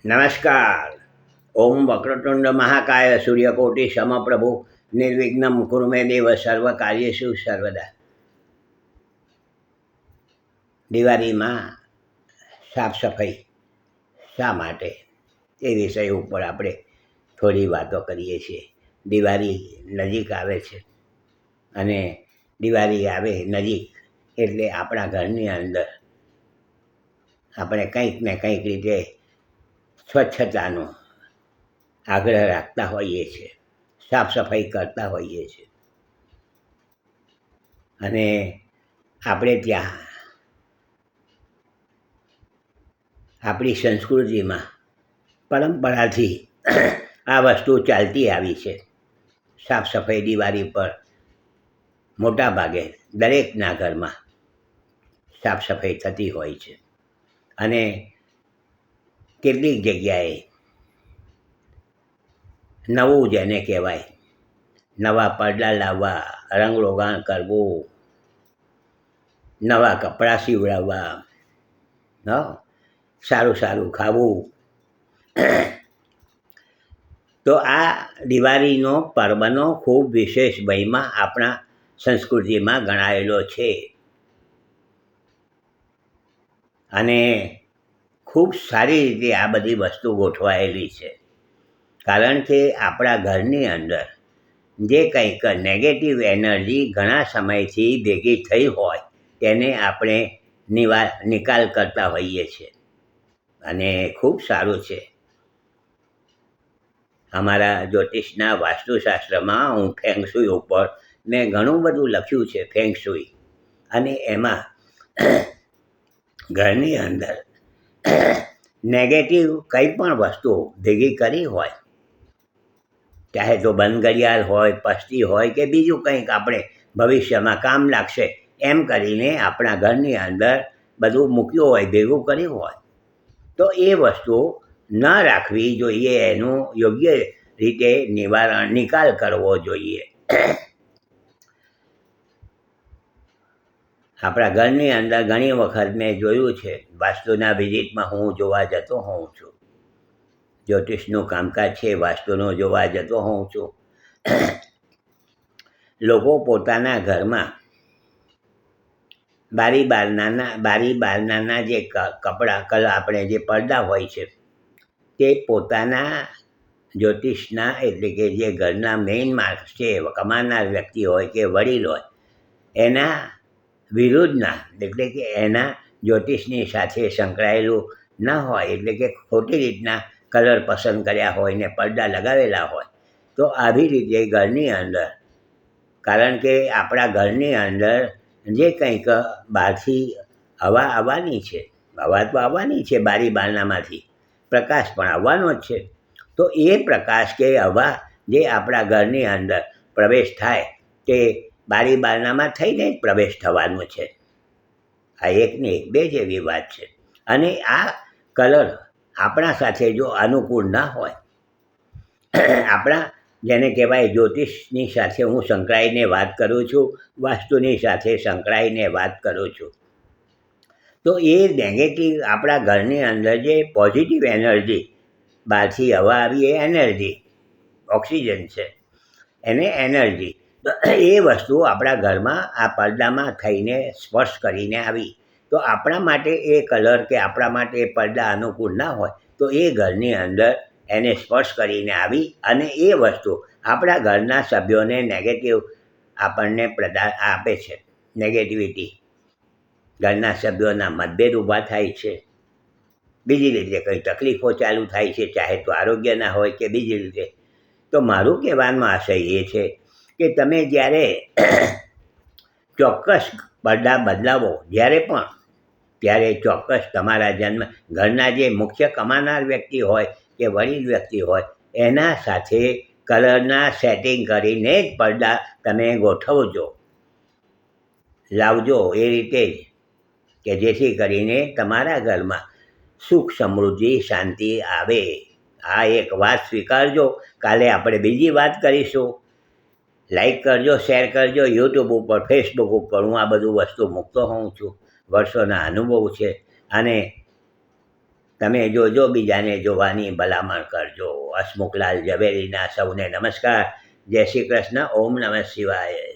નમસ્કાર. ઓમ વક્રતુંડ મહાકાય સૂર્યકોટિ સમપ્રભુ નિર્વિઘ્નમ કુરુ મે દેવ સર્વ કાર્યેષુ સર્વદા. દિવાળીમાં સાફ સફાઈ શા માટે એ વિષય ઉપર આપણે થોડી વાતો કરીએ છીએ. દિવાળી નજીક આવે છે અને દિવાળી આવે નજીક એટલે આપણા ઘરની અંદર આપણે કંઈક ને કંઈક રીતે સ્વચ્છતાનો આગ્રહ રાખતા હોઈએ છીએ, સાફ સફાઈ કરતા હોઈએ છીએ. અને આપણે ત્યાં આપણી સંસ્કૃતિમાં પરંપરાથી આ વસ્તુ ચાલતી આવી છે. સાફ સફાઈ દિવાળી પર મોટા ભાગે દરેકના ઘરમાં સાફ સફાઈ થતી હોય છે. અને કેટલીક જગ્યાએ નવું જેને કહેવાય, નવા પડદા લાવવા, રંગરોગાણ કરવું, નવા કપડાં સીવડાવવા, સારું સારું ખાવું. તો આ દિવાળીનો પર્વનો ખૂબ વિશેષ મહિમા આપણા સંસ્કૃતિમાં ગણાયેલો છે. અને ખૂબ સારી રીતે આ બધી વસ્તુ ગોઠવાયેલી છે. કારણ કે આપણા ઘરની અંદર જે કંઈક નેગેટિવ એનર્જી ઘણા સમયથી ભેગી થઈ હોય તેને આપણે નિકાલ કરતા હોઈએ છીએ. અને ખૂબ સારું છે. અમારા જ્યોતિષના વાસ્તુશાસ્ત્રમાં હું ફેંગશુઈ ઉપર મેં ઘણું બધું લખ્યું છે. ફેંગશુઈ અને એમાં ઘરની અંદર નેગેટિવ કંઈ પણ વસ્તુ ભેગી કરી હોય, ચાહે તો બંધ ઘડિયાળ હોય, પસ્તી હોય કે બીજું કંઈક આપણે ભવિષ્યમાં કામ લાગશે એમ કરીને આપણા ઘરની અંદર બધું મૂક્યું હોય, ભેગું કર્યું હોય, તો એ વસ્તુ ન રાખવી જોઈએ. એનું યોગ્ય રીતે નિકાલ કરવો જોઈએ. આપણા ઘરની અંદર ઘણી વખત મેં જોયું છે, વાસ્તુના વિઝિટમાં હું જોવા જતો હોઉં છું, જ્યોતિષનું કામકાજ છે, વાસ્તુનું જોવા જતો હોઉં છું. લોકો પોતાના ઘરમાં બારી બારણાના જે કપડાં આપણે જે પડદા હોય છે તે પોતાના જ્યોતિષના એટલે કે જે ઘરના મેઇન માણસ છે, કમાનાર વ્યક્તિ હોય કે વડીલ હોય, એના વિરુદ્ધના એટલે કે એના જ્યોતિષની સાથે સંકળાયેલું ન હોય, એટલે કે ખોટી રીતના કલર પસંદ કર્યા હોય ને પડદા લગાવેલા હોય, તો આવી રીતે ઘરની અંદર, કારણ કે આપણા ઘરની અંદર જે કંઈક બહારથી હવા આવવાની છે, હવા તો આવવાની છે, બારી બારણામાંથી પ્રકાશ પણ આવવાનો જ છે. તો એ પ્રકાશ કે હવા જે આપણા ઘરની અંદર પ્રવેશ થાય તે બારી બારણામાં થઈને જ પ્રવેશ થવાનો છે. આ એકની એક બે જેવી વાત છે. અને આ કલર આપણા સાથે જો અનુકૂળ ના હોય, આપણા જેને કહેવાય જ્યોતિષની સાથે હું સંકળાઈને વાત કરું છું, વાસ્તુની સાથે સંકળાઈને વાત કરું છું, તો એ નેગેટિવ આપણા ઘરની અંદર જે પોઝિટિવ એનર્જી બહારથી હવા આવી, એ એનર્જી ઓક્સિજન છે, એને એનર્જી, તો એ વસ્તુ આપણા ઘરમાં આ પડદામાં થઈને સ્પર્શ કરીને આવી, તો આપણા માટે એ કલર કે આપણા માટે એ પડદા અનુકૂળ ના હોય, તો એ ઘરની અંદર એને સ્પર્શ કરીને આવી અને એ વસ્તુ આપણા ઘરના સભ્યોને નેગેટિવ આપણને આપે છે. નેગેટિવિટી ઘરના સભ્યોના મતભેદ ઊભા થાય છે, બીજી રીતે કંઈ તકલીફો ચાલુ થાય છે, ચાહે તો આરોગ્યના હોય કે બીજી રીતે. તો મારું કહેવાનો આશય એ છે કે તમે જ્યારે ચોક્કસ પડદા બદલાવો જ્યારે પણ, ત્યારે ચોક્કસ તમારા ઘરના જે મુખ્ય કમાનાર વ્યક્તિ હોય કે વડીલ વ્યક્તિ હોય, એના સાથે કલરના સેટિંગ કરીને જ પડદા તમે ગોઠવજો, લાવજો એ રીતે જ, કે જેથી કરીને તમારા ઘરમાં સુખ, સમૃદ્ધિ, શાંતિ આવે. આ એક વાત સ્વીકારજો. કાલે આપણે બીજી વાત કરીશું. લાઈક કરજો, શેર કરજો. યુટ્યુબ ઉપર, ફેસબુક ઉપર હું આ બધું વસ્તુ મૂકતો હોઉં છું. વર્ષોના અનુભવ છે અને તમે જોજો, બીજાને જોવાની ભલામણ કરજો. હસમુખલાલ ઝવેરીના સૌને નમસ્કાર. જય શ્રી કૃષ્ણ. ઓમ નમઃ શિવાય.